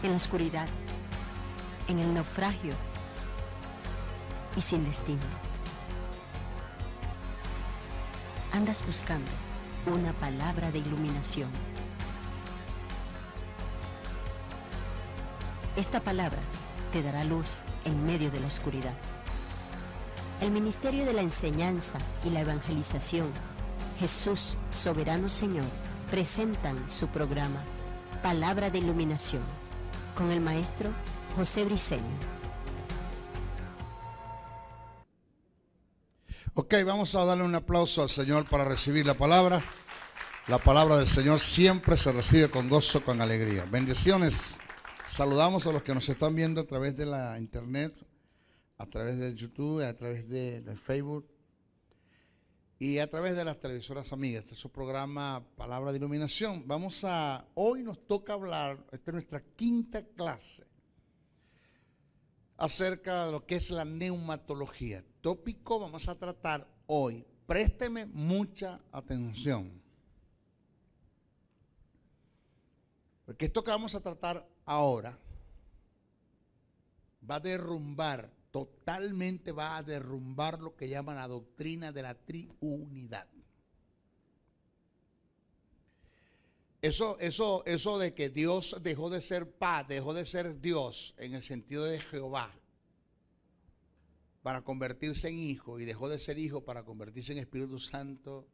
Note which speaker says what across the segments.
Speaker 1: en la oscuridad, en el naufragio y sin destino. Andas buscando una palabra de iluminación. Esta palabra te dará luz en medio de la oscuridad. El Ministerio de la Enseñanza y la Evangelización, Jesús Soberano Señor, presentan su programa Palabra de Iluminación con el maestro José Briceño.
Speaker 2: Ok, vamos a darle un aplauso al Señor para recibir la palabra. La palabra del Señor siempre se recibe con gozo, con alegría. Bendiciones. Saludamos a los que nos están viendo a través de la internet, a través de YouTube, a través de Facebook y a través de las televisoras amigas. Este es su programa Palabra de Iluminación. Hoy nos toca hablar, esta es nuestra quinta clase, acerca de lo que es la neumatología. Tópico vamos a tratar hoy. Présteme mucha atención, porque esto que vamos a tratar ahora va a derrumbar, totalmente va a derrumbar lo que llaman la doctrina de la triunidad. Eso de que Dios dejó de ser dejó de ser Dios en el sentido de Jehová para convertirse en hijo y dejó de ser hijo para convertirse en Espíritu Santo,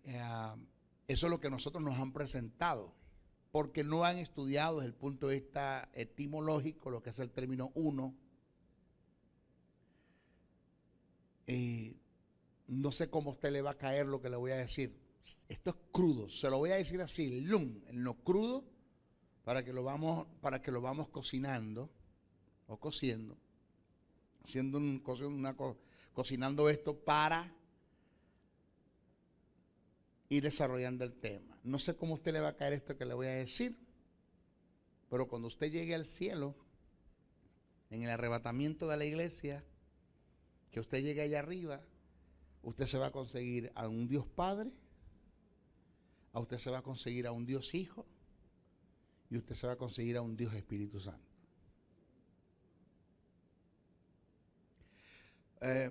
Speaker 2: eso es lo que nosotros nos han presentado, porque no han estudiado desde el punto de vista etimológico lo que es el término uno. No sé cómo a usted le va a caer lo que le voy a decir. Esto es crudo, se lo voy a decir así, en lo crudo, para que lo vamos cocinando o cociendo, cocinando esto para ir desarrollando el tema. No sé cómo a usted le va a caer esto que le voy a decir, pero cuando usted llegue al cielo, en el arrebatamiento de la iglesia, que usted llegue allá arriba, usted se va a conseguir a un Dios Padre, a usted se va a conseguir a un Dios Hijo, y usted se va a conseguir a un Dios Espíritu Santo.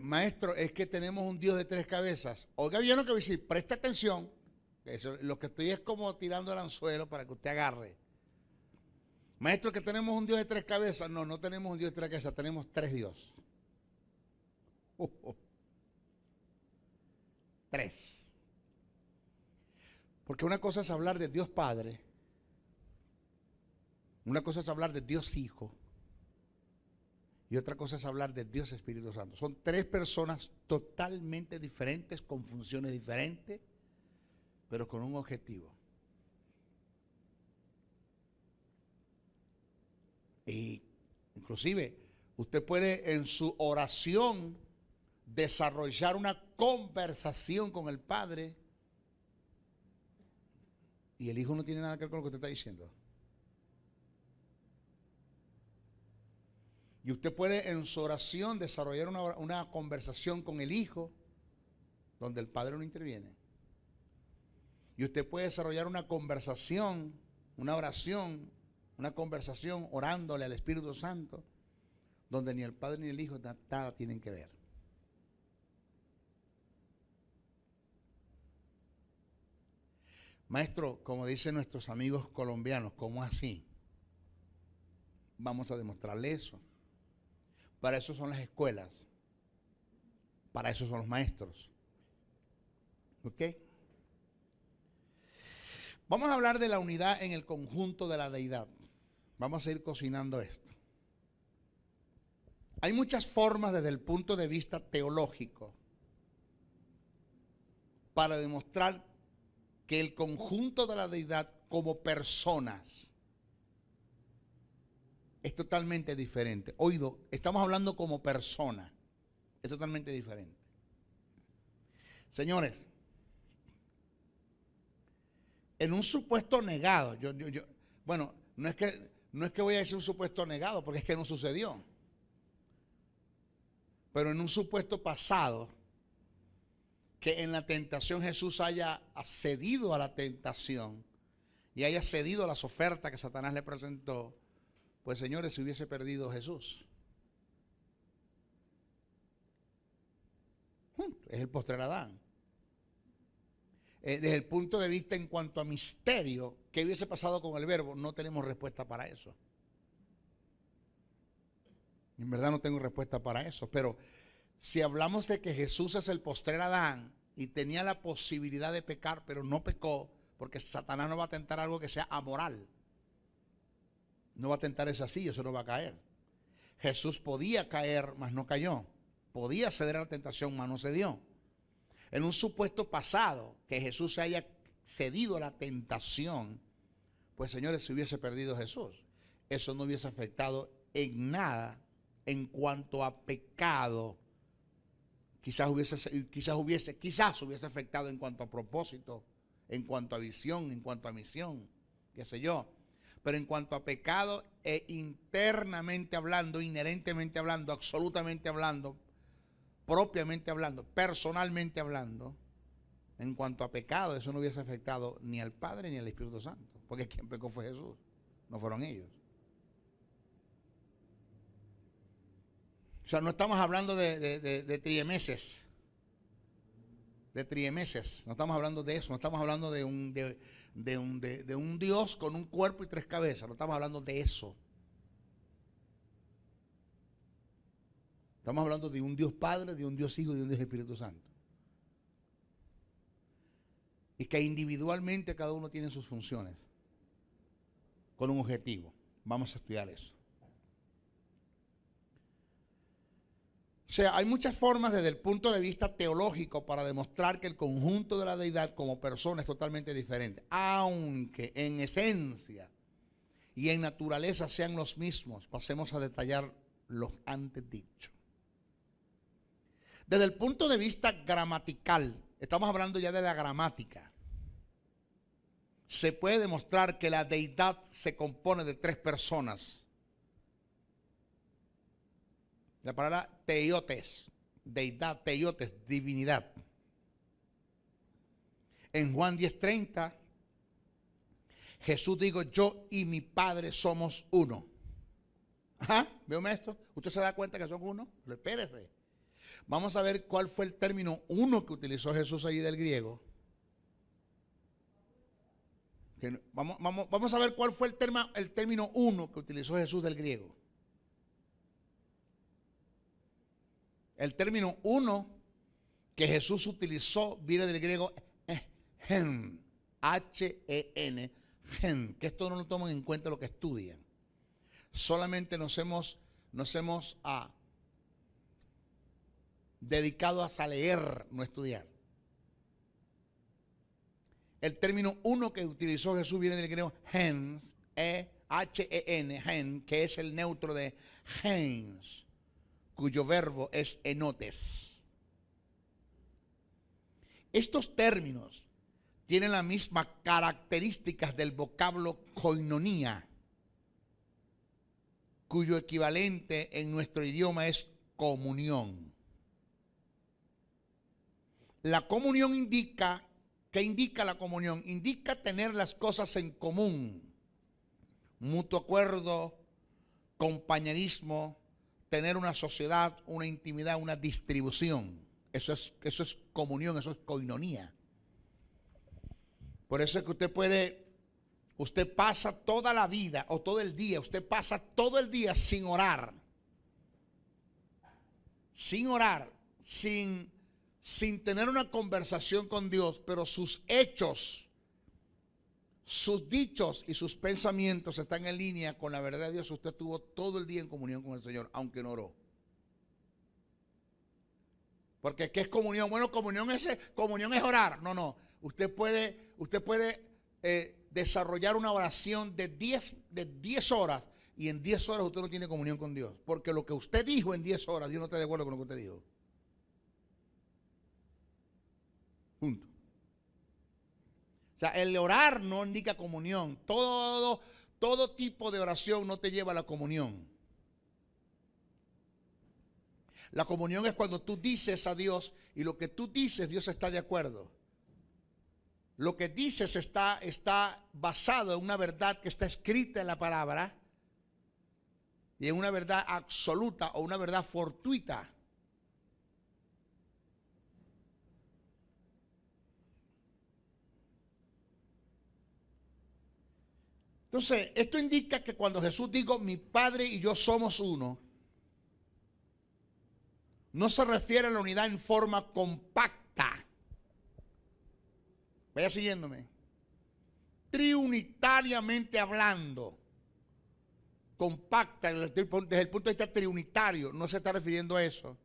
Speaker 2: Maestro, es que tenemos un Dios de tres cabezas. Oiga bien lo que voy a decir, preste atención. Lo que estoy es como tirando el anzuelo para que usted agarre. Maestro, que tenemos un Dios de tres cabezas. No, no tenemos un Dios de tres cabezas, tenemos tres dioses. Tres. Porque una cosa es hablar de Dios Padre, una cosa es hablar de Dios Hijo, y otra cosa es hablar de Dios Espíritu Santo. Son tres personas totalmente diferentes, con funciones diferentes, pero con un objetivo. Y inclusive usted puede en su oración desarrollar una conversación con el Padre y el Hijo no tiene nada que ver con lo que usted está diciendo. Y usted puede en su oración desarrollar una conversación con el Hijo donde el Padre no interviene. Y usted puede desarrollar una conversación, una oración, una conversación orándole al Espíritu Santo donde ni el Padre ni el Hijo nada tienen que ver. Maestro, como dicen nuestros amigos colombianos, ¿cómo así? Vamos a demostrarle eso. Para eso son las escuelas. Para eso son los maestros. ¿Ok? Vamos a hablar de la unidad en el conjunto de la deidad. Vamos a ir cocinando esto. Hay muchas formas desde el punto de vista teológico para demostrar que el conjunto de la deidad como personas es totalmente diferente. Oído, estamos hablando como persona. Es totalmente diferente. Señores, en un supuesto negado, bueno, no es que voy a decir un supuesto negado, porque es que no sucedió. Pero en un supuesto pasado, que en la tentación Jesús haya accedido a la tentación y haya cedido a las ofertas que Satanás le presentó, pues señores, se hubiese perdido Jesús. Es el postrer Adán. Desde el punto de vista en cuanto a misterio, ¿qué hubiese pasado con el verbo? No tenemos respuesta para eso. En verdad no tengo respuesta para eso, pero si hablamos de que Jesús es el postrer Adán y tenía la posibilidad de pecar, pero no pecó, porque Satanás no va a tentar algo que sea amoral. No va a tentar ese así, eso no va a caer. Jesús podía caer, mas no cayó. Podía ceder a la tentación, mas no cedió. En un supuesto pasado, que Jesús se haya cedido a la tentación, pues señores, se hubiese perdido Jesús. Eso no hubiese afectado en nada en cuanto a pecado. Quizás hubiese afectado en cuanto a propósito, en cuanto a visión, en cuanto a misión, qué sé yo. Pero en cuanto a pecado, internamente hablando, inherentemente hablando, absolutamente hablando, propiamente hablando, personalmente hablando, en cuanto a pecado, eso no hubiese afectado ni al Padre ni al Espíritu Santo, porque quien pecó fue Jesús, no fueron ellos. O sea, no estamos hablando de triemeses, no estamos hablando de eso, no estamos hablando de un Dios con un cuerpo y tres cabezas, no estamos hablando de eso. Estamos hablando de un Dios Padre, de un Dios Hijo y de un Dios Espíritu Santo. Y que individualmente cada uno tiene sus funciones, con un objetivo. Vamos a estudiar eso. O sea, hay muchas formas desde el punto de vista teológico para demostrar que el conjunto de la deidad como persona es totalmente diferente, aunque en esencia y en naturaleza sean los mismos. Pasemos a detallar los antes dichos. Desde el punto de vista gramatical, estamos hablando ya de la gramática, se puede demostrar que la deidad se compone de tres personas. La palabra teiotes, deidad, teiotes, divinidad. En Juan 10:30, Jesús dijo, yo y mi Padre somos uno. Ajá, ¿veo maestro? ¿Usted se da cuenta que son uno? Pero espérese. Vamos a ver cuál fue el término uno que utilizó Jesús allí del griego. Vamos a ver cuál fue el término uno que utilizó Jesús del griego. El término uno que Jesús utilizó viene del griego gen, H-E-N, gen, que esto no lo toman en cuenta lo que estudian. Solamente nos hemos dedicado a leer, no estudiar. El término uno que utilizó Jesús viene del griego gens, H-E-N, gen, que es el neutro de gens, cuyo verbo es enotes. Estos términos tienen las mismas características del vocablo koinonia, cuyo equivalente en nuestro idioma es comunión. La comunión indica, ¿qué indica la comunión? Indica tener las cosas en común, mutuo acuerdo, compañerismo, tener una sociedad, una intimidad, una distribución. Eso es comunión, eso es koinonía. Por eso es que usted pasa toda la vida o todo el día, usted pasa todo el día sin orar, sin tener una conversación con Dios, pero sus hechos, sus dichos y sus pensamientos están en línea con la verdad de Dios. Usted estuvo todo el día en comunión con el Señor, aunque no oró. Porque ¿qué es comunión? Bueno, comunión es orar. No. Usted puede desarrollar una oración de 10 horas y en 10 horas usted no tiene comunión con Dios. Porque lo que usted dijo en 10 horas, Dios no está de acuerdo con lo que usted dijo. Punto. O sea, el orar no indica comunión. Todo tipo de oración no te lleva a la comunión. La comunión es cuando tú dices a Dios y lo que tú dices, Dios está de acuerdo. lo que dices está basado en una verdad que está escrita en la palabra y en una verdad absoluta o una verdad fortuita. Entonces, esto indica que cuando Jesús dijo, mi Padre y yo somos uno, no se refiere a la unidad en forma compacta. Vaya siguiéndome. Triunitariamente hablando, compacta desde el punto de vista triunitario, no se está refiriendo a eso.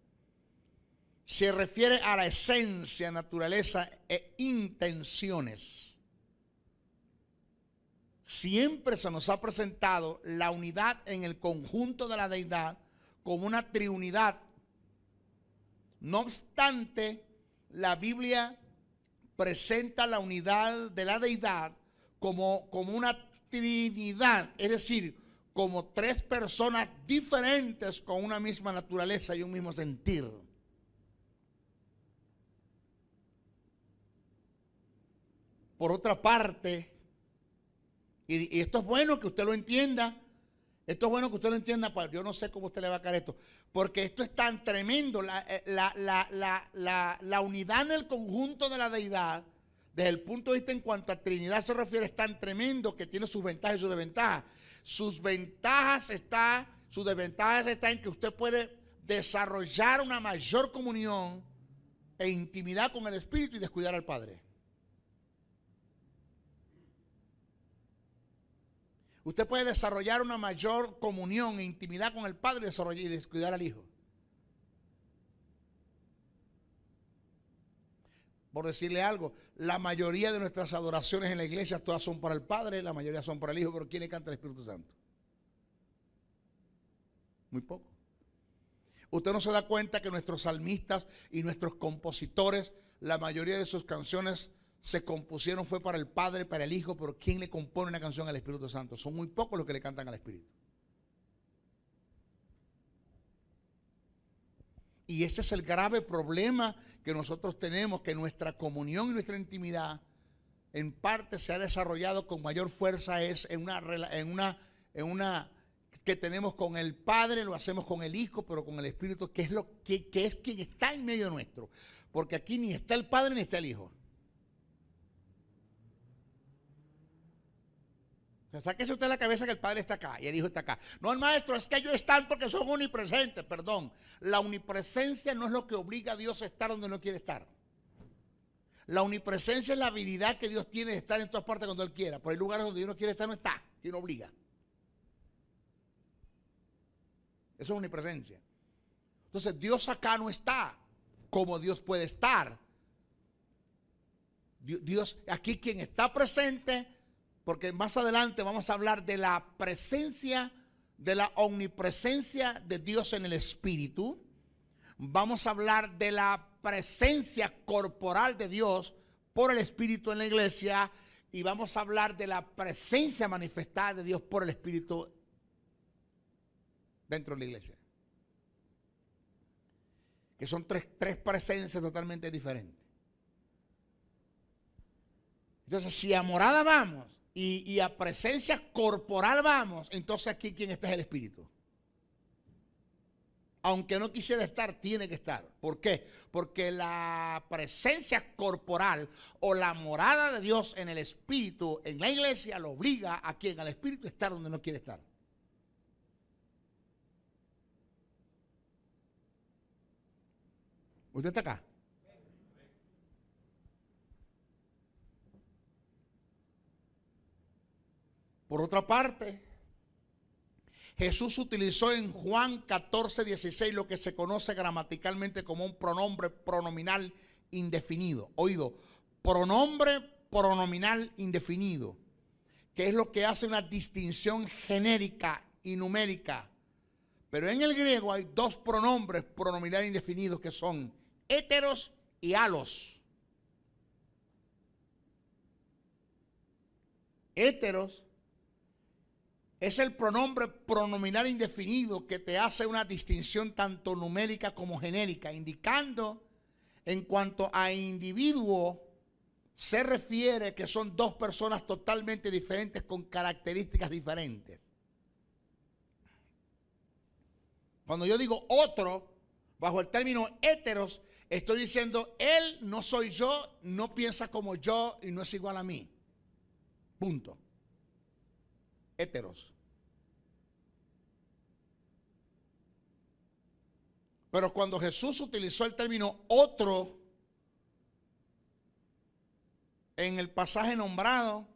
Speaker 2: Se refiere a la esencia, naturaleza e intenciones. Siempre se nos ha presentado la unidad en el conjunto de la deidad como una triunidad. No obstante, la Biblia presenta la unidad de la deidad como una trinidad, es decir, como tres personas diferentes con una misma naturaleza y un mismo sentir. Por otra parte, y esto es bueno que usted lo entienda, pues yo no sé cómo usted le va a caer esto, porque esto es tan tremendo, la unidad en el conjunto de la deidad, desde el punto de vista en cuanto a Trinidad se refiere, es tan tremendo que tiene sus ventajas y sus desventajas. Sus desventajas están en que usted puede desarrollar una mayor comunión e intimidad con el Espíritu y descuidar al Padre. Usted puede desarrollar una mayor comunión e intimidad con el Padre y descuidar al Hijo. Por decirle algo, la mayoría de nuestras adoraciones en la iglesia todas son para el Padre, la mayoría son para el Hijo, pero ¿quién le canta el Espíritu Santo? Muy poco. Usted no se da cuenta que nuestros salmistas y nuestros compositores, la mayoría de sus canciones se compusieron fue para el Padre, para el Hijo, pero ¿quién le compone una canción al Espíritu Santo? Son muy pocos los que le cantan al Espíritu. Y este es el grave problema que nosotros tenemos, que nuestra comunión y nuestra intimidad en parte se ha desarrollado con mayor fuerza es en una que tenemos con el Padre, lo hacemos con el Hijo, pero con el Espíritu, que es quien está en medio nuestro. Porque aquí ni está el Padre ni está el Hijo. Sáquese usted la cabeza que el Padre está acá y el Hijo está acá. No, el Maestro, es que ellos están porque son omnipresentes. Perdón, la omnipresencia no es lo que obliga a Dios a estar donde no quiere estar. La omnipresencia es la habilidad que Dios tiene de estar en todas partes cuando Él quiera. Pero hay lugares donde Dios no quiere estar, no está, y no obliga. Eso es omnipresencia. Entonces Dios acá no está como Dios puede estar. Dios, aquí quien está presente, porque más adelante vamos a hablar de la presencia, de la omnipresencia de Dios en el Espíritu. Vamos a hablar de la presencia corporal de Dios por el Espíritu en la iglesia. Y vamos a hablar de la presencia manifestada de Dios por el Espíritu dentro de la iglesia. Que son tres presencias totalmente diferentes. Entonces, si a morada vamos y a presencia corporal vamos, entonces aquí quien está es el Espíritu. Aunque no quisiera estar, tiene que estar. ¿Por qué? Porque la presencia corporal o la morada de Dios en el Espíritu, en la iglesia, lo obliga a quien, al Espíritu, a estar donde no quiere estar. ¿Usted está acá? Por otra parte, Jesús utilizó en Juan 14:16 lo que se conoce gramaticalmente como un pronombre pronominal indefinido. Oído, pronombre pronominal indefinido, que es lo que hace una distinción genérica y numérica. Pero en el griego hay dos pronombres pronominales indefinidos que son héteros y alos. Héteros es el pronombre pronominal indefinido que te hace una distinción tanto numérica como genérica, indicando en cuanto a individuo se refiere que son dos personas totalmente diferentes con características diferentes. Cuando yo digo otro, bajo el término heteros, estoy diciendo, él no soy yo, no piensa como yo y no es igual a mí. Punto. Heteros. Pero cuando Jesús utilizó el término otro en el pasaje nombrado,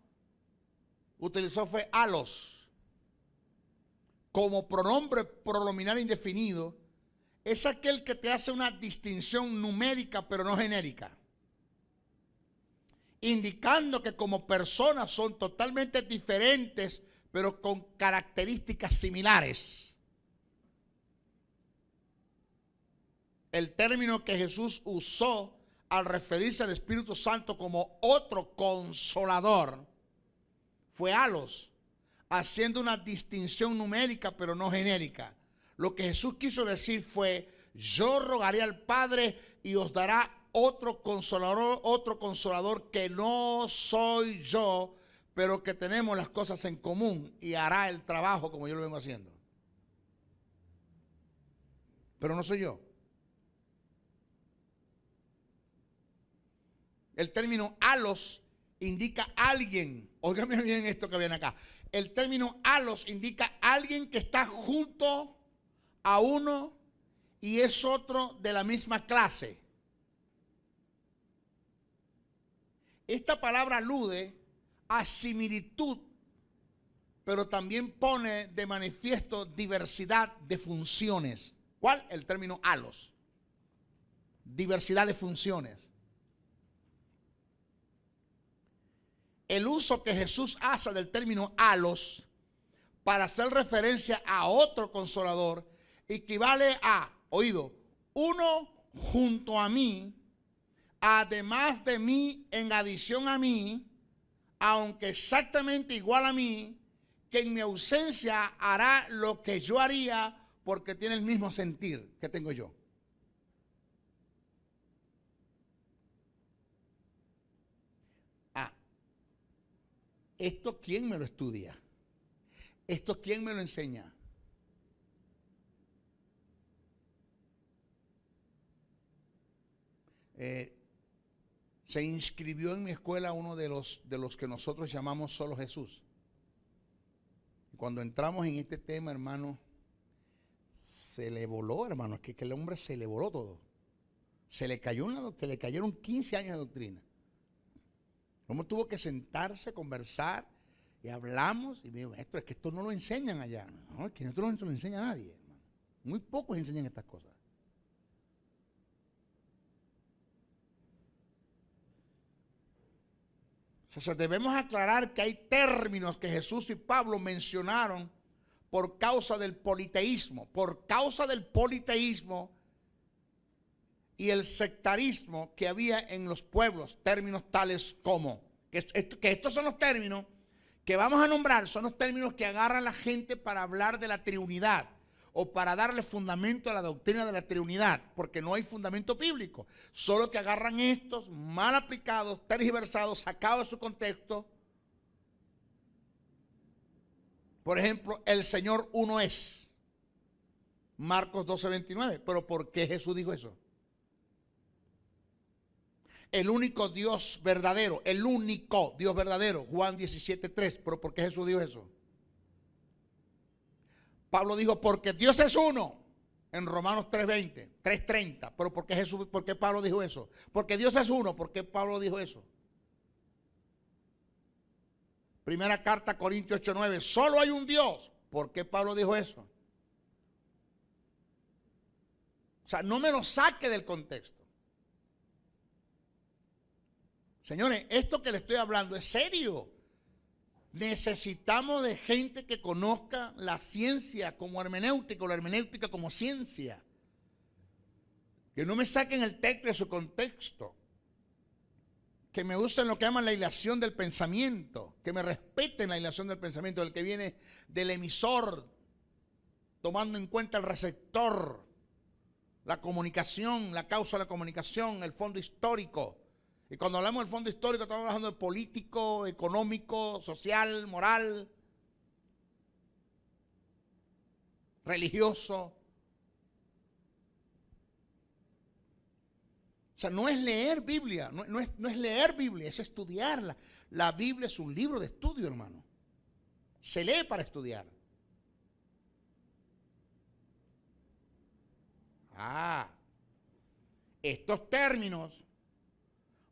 Speaker 2: utilizó fue alos. Como pronombre pronominal indefinido, es aquel que te hace una distinción numérica pero no genérica, indicando que como personas son totalmente diferentes pero con características similares. El término que Jesús usó al referirse al Espíritu Santo como otro consolador fue alos, haciendo una distinción numérica pero no genérica. Lo que Jesús quiso decir fue, yo rogaré al Padre y os dará otro consolador que no soy yo, pero que tenemos las cosas en común y hará el trabajo como yo lo vengo haciendo. Pero no soy yo. El término alos indica alguien. Óigame bien esto que viene acá. El término alos indica alguien que está junto a uno y es otro de la misma clase. Esta palabra alude a similitud, pero también pone de manifiesto diversidad de funciones. ¿Cuál? El término alos. Diversidad de funciones. El uso que Jesús hace del término alos para hacer referencia a otro consolador equivale a, oído, uno junto a mí, además de mí, en adición a mí, aunque exactamente igual a mí, que en mi ausencia hará lo que yo haría porque tiene el mismo sentir que tengo yo. ¿Esto quién me lo estudia? ¿Esto quién me lo enseña? Se inscribió en mi escuela uno de los que nosotros llamamos Solo Jesús. Cuando entramos en este tema, hermano, se le voló, hermano, es que el hombre se le voló todo. Se le cayeron 15 años de doctrina. El hombre tuvo que sentarse, conversar, y hablamos, y me dijo, maestro, es que esto no lo enseñan allá. No, es que nosotros no lo enseña a nadie, hermano. Muy pocos enseñan estas cosas. O sea, debemos aclarar que hay términos que Jesús y Pablo mencionaron por causa del politeísmo. Por causa del politeísmo y el sectarismo que había en los pueblos, términos tales como, que estos son los términos que vamos a nombrar, son los términos que agarra la gente para hablar de la Trinidad o para darle fundamento a la doctrina de la Trinidad, porque no hay fundamento bíblico, solo que agarran estos mal aplicados, tergiversados, sacados de su contexto. Por ejemplo, el Señor uno es, Marcos 12:29, pero ¿por qué Jesús dijo eso? El único Dios verdadero, el único Dios verdadero, Juan 17:3. ¿Pero por qué Jesús dijo eso? Pablo dijo, porque Dios es uno, en Romanos 3:20, 3:30. ¿Pero por qué Pablo dijo eso? Porque Dios es uno, ¿por qué Pablo dijo eso? Primera carta a Corintios 8:9, solo hay un Dios. ¿Por qué Pablo dijo eso? O sea, no me lo saque del contexto. Señores, esto que le estoy hablando es serio. Necesitamos de gente que conozca la ciencia como hermenéutica o la hermenéutica como ciencia. Que no me saquen el texto de su contexto. Que me usen lo que llaman la hilación del pensamiento. Que me respeten la hilación del pensamiento, del que viene del emisor, tomando en cuenta el receptor, la comunicación, la causa de la comunicación, el fondo histórico. Y cuando hablamos del fondo histórico, estamos hablando de político, económico, social, moral, religioso. O sea, no es leer Biblia, no es leer Biblia, es estudiarla. La Biblia es un libro de estudio, hermano. Se lee para estudiar. Estos términos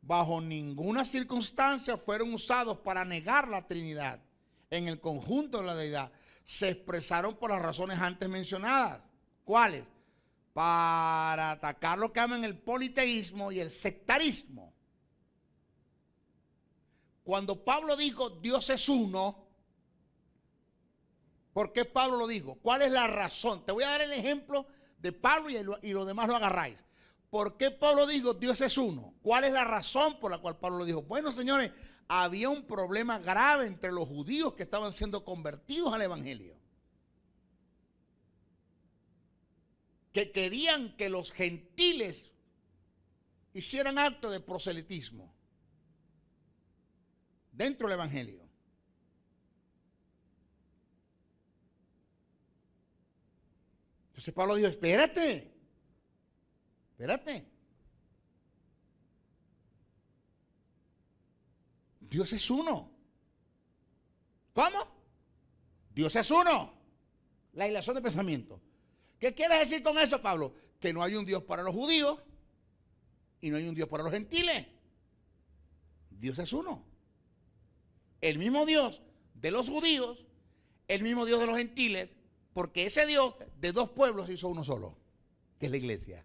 Speaker 2: bajo ninguna circunstancia fueron usados para negar la Trinidad en el conjunto de la deidad. Se expresaron por las razones antes mencionadas. ¿Cuáles? Para atacar lo que llaman el politeísmo y el sectarismo. Cuando Pablo dijo Dios es uno, ¿por qué Pablo lo dijo? ¿Cuál es la razón? Te voy a dar el ejemplo de Pablo y lo demás lo agarráis. ¿Por qué Pablo dijo Dios es uno? ¿Cuál es la razón por la cual Pablo lo dijo? Bueno, señores, había un problema grave entre los judíos que estaban siendo convertidos al evangelio, que querían que los gentiles hicieran acto de proselitismo dentro del evangelio. Entonces Pablo dijo, espérate. Dios es uno. ¿Cómo? Dios es uno. La ilación de pensamiento. ¿Qué quieres decir con eso, Pablo? Que no hay un Dios para los judíos y no hay un Dios para los gentiles. Dios es uno. El mismo Dios de los judíos, el mismo Dios de los gentiles, porque ese Dios de dos pueblos hizo uno solo, que es la iglesia.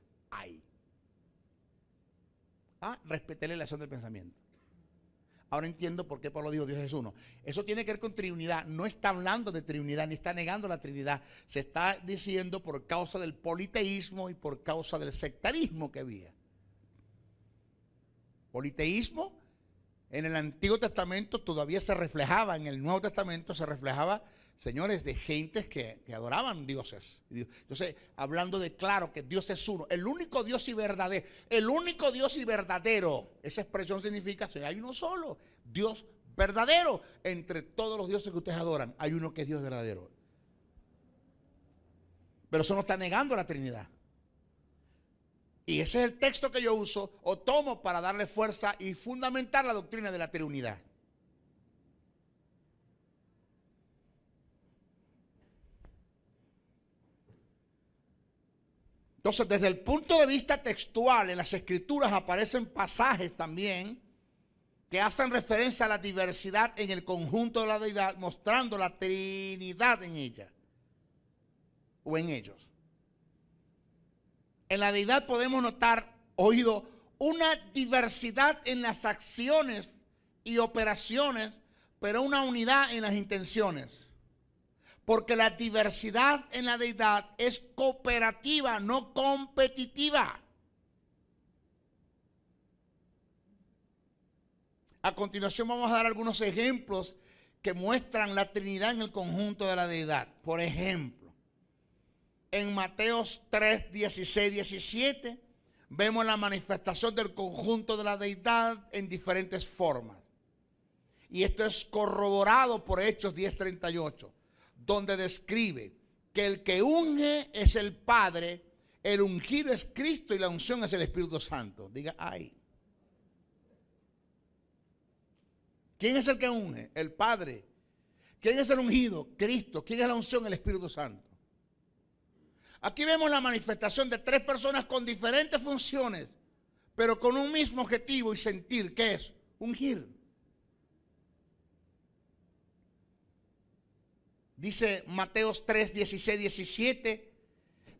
Speaker 2: Respeté la ilación del pensamiento. Ahora entiendo por qué Pablo dijo Dios es uno. Eso tiene que ver con Trinidad. No está hablando de Trinidad, ni está negando la Trinidad. Se está diciendo por causa del politeísmo y por causa del sectarismo que había. Politeísmo en el Antiguo Testamento todavía se reflejaba, en el Nuevo Testamento se reflejaba, señores, de gentes que adoraban dioses. Entonces, hablando de claro que Dios es uno, el único Dios y verdadero, esa expresión significa que hay uno solo, Dios verdadero, entre todos los dioses que ustedes adoran, hay uno que es Dios verdadero. Pero eso no está negando la Trinidad. Y ese es el texto que yo uso o tomo para darle fuerza y fundamentar la doctrina de la Trinidad. Entonces, desde el punto de vista textual, en las Escrituras aparecen pasajes también que hacen referencia a la diversidad en el conjunto de la deidad, mostrando la Trinidad en ella o en ellos. En la deidad podemos notar, una diversidad en las acciones y operaciones, pero una unidad en las intenciones. Porque la diversidad en la deidad es cooperativa, no competitiva. A continuación vamos a dar algunos ejemplos que muestran la Trinidad en el conjunto de la deidad. Por ejemplo, en Mateos 3, 16, 17, vemos la manifestación del conjunto de la deidad en diferentes formas. Y esto es corroborado por Hechos 10, 38, donde describe que el que unge es el Padre, el ungido es Cristo y la unción es el Espíritu Santo. Diga, ay. ¿Quién es el que unge? El Padre. ¿Quién es el ungido? Cristo. ¿Quién es la unción? El Espíritu Santo. Aquí vemos la manifestación de tres personas con diferentes funciones, pero con un mismo objetivo y sentir, ¿qué es? Ungir. Dice Mateos 3, 16, 17,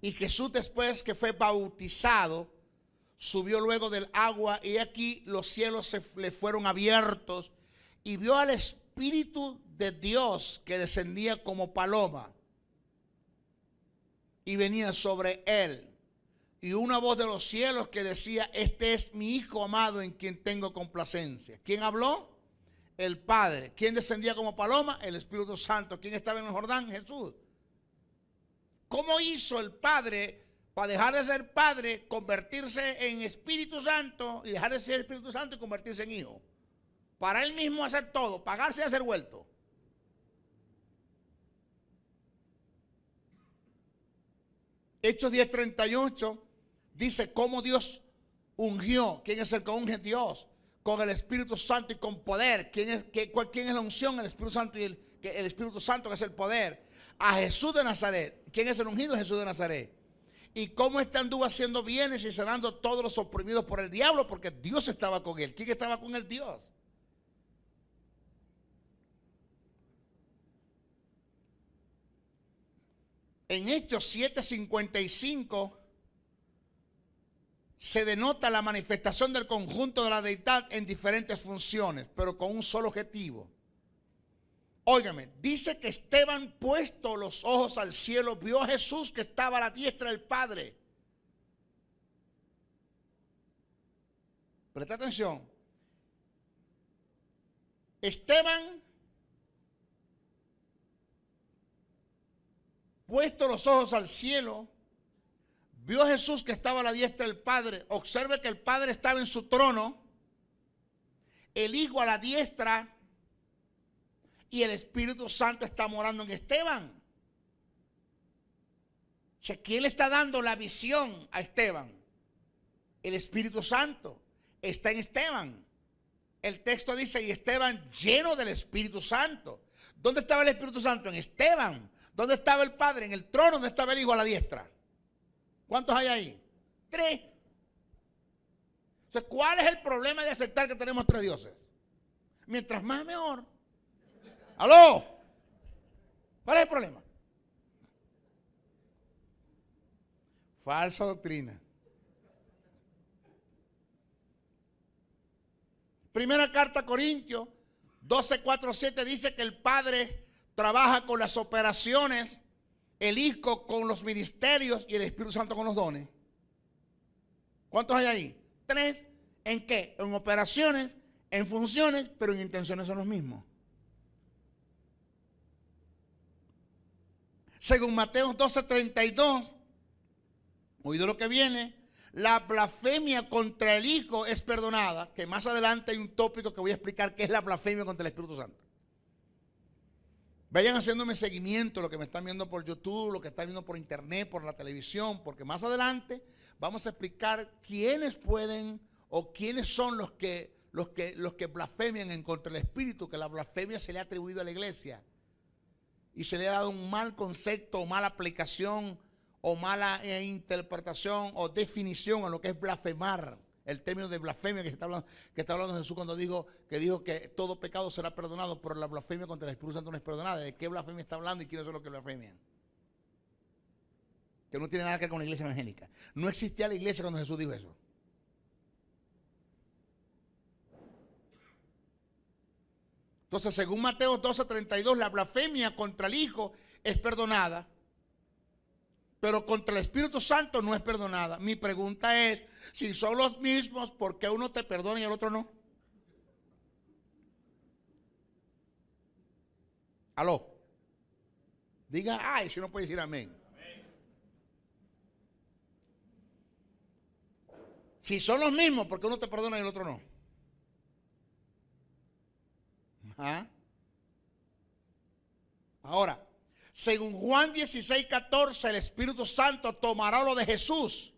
Speaker 2: y Jesús después que fue bautizado, subió luego del agua y aquí los cielos le fueron abiertos y vio al Espíritu de Dios que descendía como paloma y venía sobre él. Y una voz de los cielos que decía, este es mi Hijo amado en quien tengo complacencia. ¿Quién habló? El Padre. ¿Quién descendía como paloma? El Espíritu Santo. ¿Quién estaba en el Jordán? Jesús. ¿Cómo hizo el Padre
Speaker 3: Para dejar de ser padre, convertirse en Espíritu Santo, y dejar de ser Espíritu Santo y convertirse en hijo. Para él mismo hacer todo, pagarse y hacer vuelto. Hechos 10:38 dice cómo Dios ungió. ¿Quién es el que unge? Dios. Con el Espíritu Santo y con poder. ¿Quién es la unción? El Espíritu Santo y el Espíritu Santo, que es el poder. A Jesús de Nazaret. ¿Quién es el ungido? Jesús de Nazaret. Y cómo este anduvo haciendo bienes y sanando todos los oprimidos por el diablo, porque Dios estaba con él. ¿Quién estaba con él? Dios. En Hechos 7:55 se denota la manifestación del conjunto de la deidad en diferentes funciones, pero con un solo objetivo. Óigame, dice que Esteban, puesto los ojos al cielo, vio a Jesús que estaba a la diestra del Padre. Presta atención. Esteban, puesto los ojos al cielo, vio a Jesús que estaba a la diestra del Padre. Observe que el Padre estaba en su trono, el Hijo a la diestra, y el Espíritu Santo está morando en Esteban. O sea, ¿quién le está dando la visión a Esteban? El Espíritu Santo está en Esteban. El texto dice, y Esteban lleno del Espíritu Santo. ¿Dónde estaba el Espíritu Santo? En Esteban. ¿Dónde estaba el Padre? En el trono. ¿Dónde estaba el Hijo? A la diestra. ¿Cuántos hay ahí? 3. O sea, ¿cuál es el problema de aceptar que tenemos 3 dioses? Mientras más, mejor. ¡Aló! ¿Cuál es el problema? Falsa doctrina. Primera carta a Corintios 12:4-7 dice que el Padre trabaja con las operaciones, el Hijo con los ministerios y el Espíritu Santo con los dones. ¿Cuántos hay ahí? 3. ¿En qué? En operaciones, en funciones, pero en intenciones son los mismos. Según Mateo 12:32, oído lo que viene, la blasfemia contra el Hijo es perdonada, que más adelante hay un tópico que voy a explicar qué es la blasfemia contra el Espíritu Santo. Vayan haciéndome seguimiento, lo que me están viendo por YouTube, lo que están viendo por internet, por la televisión, porque más adelante vamos a explicar quiénes pueden o quiénes son los que blasfemian en contra del Espíritu, que la blasfemia se le ha atribuido a la iglesia. Y se le ha dado un mal concepto o mala aplicación o mala interpretación o definición a lo que es blasfemar. El término de blasfemia que está hablando Jesús cuando dijo que todo pecado será perdonado, pero la blasfemia contra el Espíritu Santo no es perdonada. ¿De qué blasfemia está hablando y quiénes son los que blasfemian? Que no tiene nada que ver con la iglesia evangélica. No existía la iglesia cuando Jesús dijo eso. Entonces, según Mateo 12:32, la blasfemia contra el Hijo es perdonada, pero contra el Espíritu Santo no es perdonada. Mi pregunta es, si son los mismos, ¿por qué uno te perdona y el otro no? Aló. Diga, ay, si no puede decir amén. Si son los mismos, ¿por qué uno te perdona y el otro no? ¿Ah? Ahora, según Juan 16:14, el Espíritu Santo tomará lo de Jesús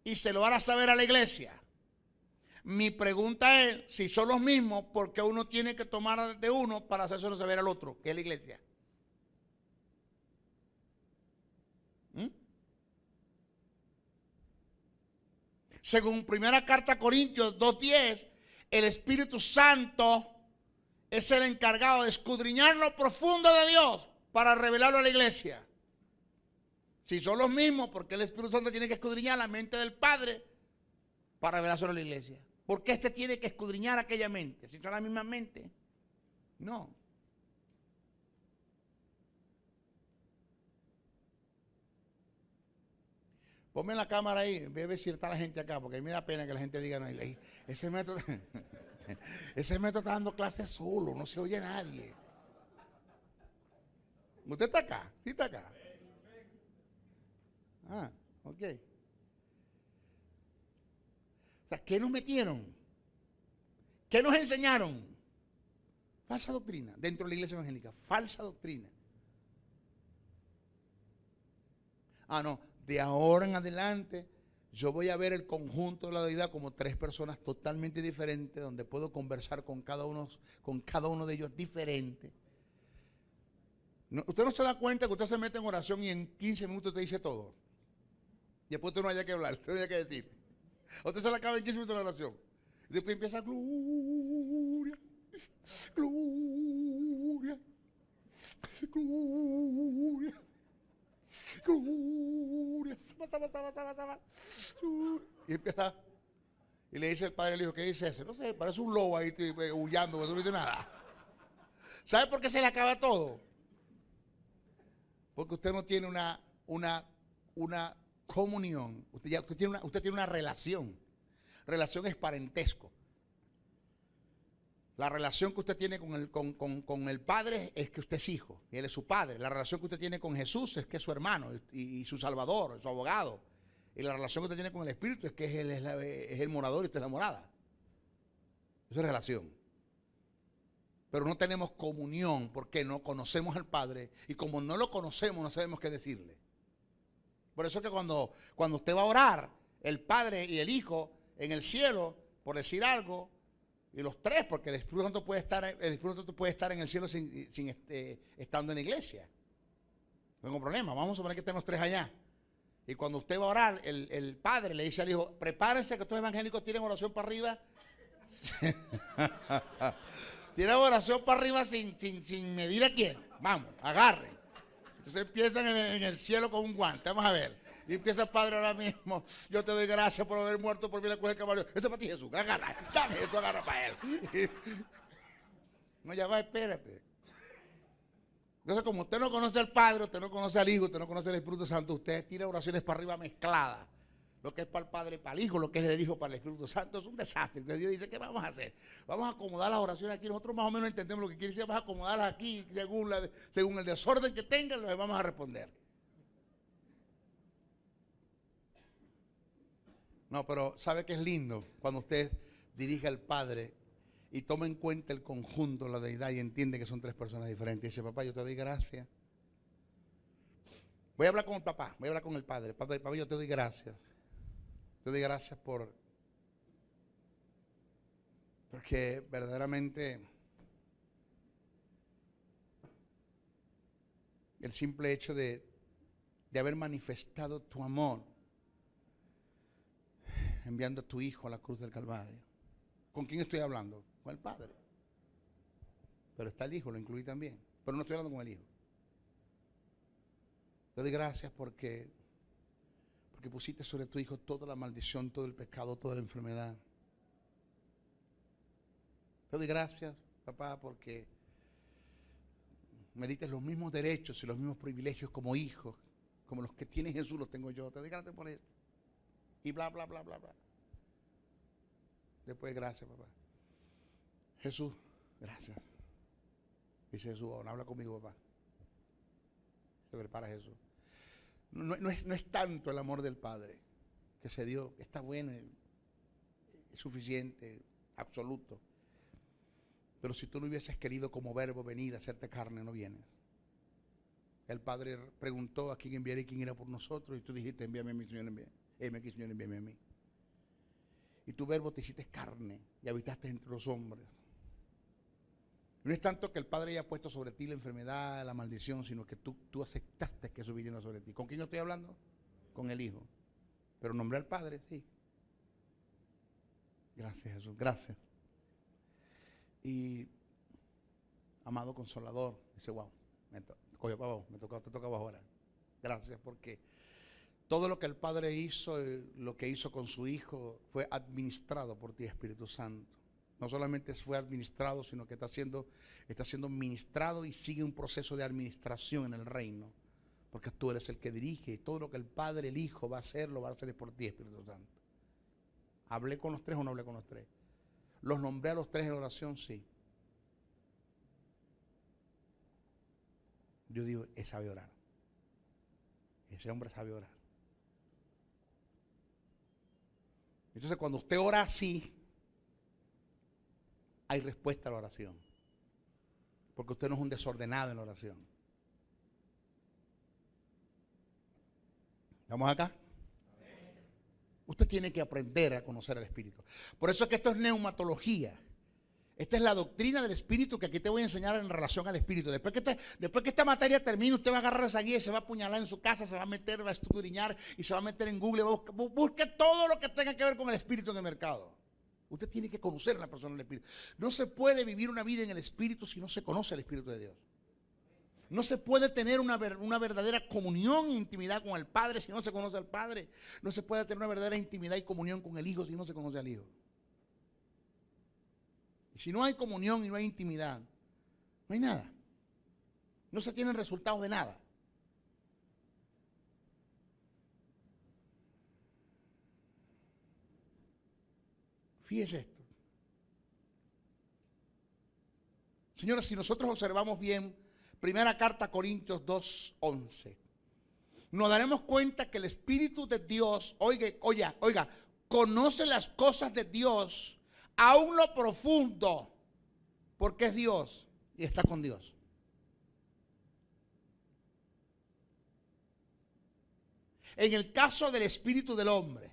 Speaker 3: y se lo hará saber a la iglesia. Mi pregunta es, si son los mismos, ¿por qué uno tiene que tomar de uno para hacérselo saber al otro, que es la iglesia? Según primera carta a Corintios 2:10, el Espíritu Santo es el encargado de escudriñar lo profundo de Dios para revelarlo a la iglesia. Si son los mismos, ¿por qué el Espíritu Santo tiene que escudriñar la mente del Padre para revelárselo a la iglesia? ¿Por qué este tiene que escudriñar aquella mente? Si son la misma mente. No. Ponme la cámara ahí, voy a ver si está la gente acá, porque a mí me da pena que la gente diga, no, ese método, ese método está dando clases solo, no se oye nadie. ¿Usted está acá? ¿Sí está acá? Ah, ¿Ok? O sea, ¿qué nos metieron? ¿Qué nos enseñaron? Falsa doctrina dentro de la iglesia evangélica. Falsa doctrina. Ah, no. De ahora en adelante yo voy a ver el conjunto de la deidad como tres personas totalmente diferentes, donde puedo conversar con cada uno de ellos diferente. No, usted no se da cuenta que usted se mete en oración y en 15 minutos te dice todo. Y después usted no haya que hablar, usted no haya que decir. A usted se le acaba en 15 minutos la oración. Y después empieza gloria, gloria, gloria, gloria. Y empieza. Y le dice el padre al hijo, ¿qué dice ese? No sé, parece un lobo ahí huyendo, no dice nada. ¿Sabe por qué se le acaba todo? Porque usted no tiene una comunión. Usted tiene una relación. Relación es parentesco. La relación que usted tiene con el Padre es que usted es hijo, y Él es su Padre. La relación que usted tiene con Jesús es que es su hermano y su Salvador, su abogado. Y la relación que usted tiene con el Espíritu es que Él es el morador y usted es la morada. Eso es relación. Pero no tenemos comunión porque no conocemos al Padre, y como no lo conocemos no sabemos qué decirle. Por eso es que cuando usted va a orar, el Padre y el Hijo en el cielo, por decir algo, y los tres, porque el Espíritu Santo puede estar en el cielo estando en la iglesia. No tengo problema, vamos a suponer que estén los tres allá. Y cuando usted va a orar, el Padre le dice al Hijo, prepárense que estos evangélicos tienen oración para arriba. Tienen oración para arriba sin medir a quién. Vamos, agarren. Entonces empiezan en el cielo con un guante, vamos a ver. Y empieza el Padre ahora mismo, yo te doy gracias por haber muerto por mí en la cruz del Calvario. Eso es para ti, Jesús, agarra, dame eso, agarra para él. No, ya va, espérate. Entonces, como usted no conoce al Padre, usted no conoce al Hijo, usted no conoce al Espíritu Santo, usted tira oraciones para arriba mezcladas. Lo que es para el Padre, para el Hijo, lo que es del Hijo, para el Espíritu Santo, es un desastre. Entonces Dios dice, ¿qué vamos a hacer? Vamos a acomodar las oraciones aquí. Nosotros más o menos entendemos lo que quiere decir, vamos a acomodarlas aquí según el desorden que tengan, lo vamos a responder. No, pero ¿sabe qué es lindo? Cuando usted dirige al Padre y toma en cuenta el conjunto, la deidad, y entiende que son tres personas diferentes. Y dice, papá, yo te doy gracias. Voy a hablar con el papá, voy a hablar con el Padre. Papá, yo te doy gracias. Te doy gracias porque verdaderamente el simple hecho de haber manifestado tu amor enviando a tu Hijo a la cruz del Calvario. ¿Con quién estoy hablando? Con el Padre. Pero está el Hijo, lo incluí también. Pero no estoy hablando con el Hijo. Te doy gracias porque pusiste sobre tu Hijo toda la maldición, todo el pecado, toda la enfermedad. Te doy gracias, papá, porque me diste los mismos derechos y los mismos privilegios como hijo, como los que tiene Jesús los tengo yo. Te doy gracias por eso. Y bla, bla, bla, bla, bla. Después, gracias, papá. Jesús, gracias. Dice Jesús, ahora habla conmigo, papá. Se prepara Jesús. No es tanto el amor del Padre que se dio, que está bueno, es suficiente, absoluto. Pero si tú no hubieses querido como verbo venir a hacerte carne, no vienes. El Padre preguntó a quién enviaré y quién irá por nosotros, y tú dijiste, envíame a mí, Señor, envíame aquí, Señor, envíame a mí. Y tu verbo te hiciste carne y habitaste entre los hombres. No es tanto que el Padre haya puesto sobre ti la enfermedad, la maldición, sino que tú aceptaste que eso viniera sobre ti. ¿Con quién estoy hablando? Con el Hijo. Pero nombré al Padre, sí. Gracias, Jesús, gracias. Y amado Consolador, dice, wow, te toca ahora. Gracias, porque todo lo que el Padre hizo, lo que hizo con su Hijo, fue administrado por ti, Espíritu Santo. No solamente fue administrado, sino que está siendo ministrado y sigue un proceso de administración en el reino. Porque tú eres el que dirige y todo lo que el Padre, el Hijo va a hacer, lo va a hacer por ti, Espíritu Santo. ¿Hablé con los tres o no hablé con los tres? ¿Los nombré a los tres en oración? Sí. Yo digo, él sabe orar. Ese hombre sabe orar. Entonces cuando usted ora así, hay respuesta a la oración. Porque usted no es un desordenado en la oración. ¿Estamos acá? Usted tiene que aprender a conocer al Espíritu. Por eso es que esto es neumatología. Esta es la doctrina del Espíritu que aquí te voy a enseñar en relación al Espíritu. Después que esta materia termine, usted va a agarrar esa guía y se va a apuñalar en su casa, se va a meter, va a escudriñar y se va a meter en Google. Busque todo lo que tenga que ver con el Espíritu en el mercado. Usted tiene que conocer a la persona del Espíritu. No se puede vivir una vida en el Espíritu si no se conoce el Espíritu de Dios. No se puede tener una verdadera comunión e intimidad con el Padre si no se conoce al Padre. No se puede tener una verdadera intimidad y comunión con el Hijo si no se conoce al Hijo. Y si no hay comunión y no hay intimidad, no hay nada. No se tienen resultados de nada. Fíjese esto. Señores, si nosotros observamos bien, primera carta a Corintios 2:11, nos daremos cuenta que el Espíritu de Dios, oiga, conoce las cosas de Dios, aún lo profundo, porque es Dios y está con Dios. En el caso del espíritu del hombre,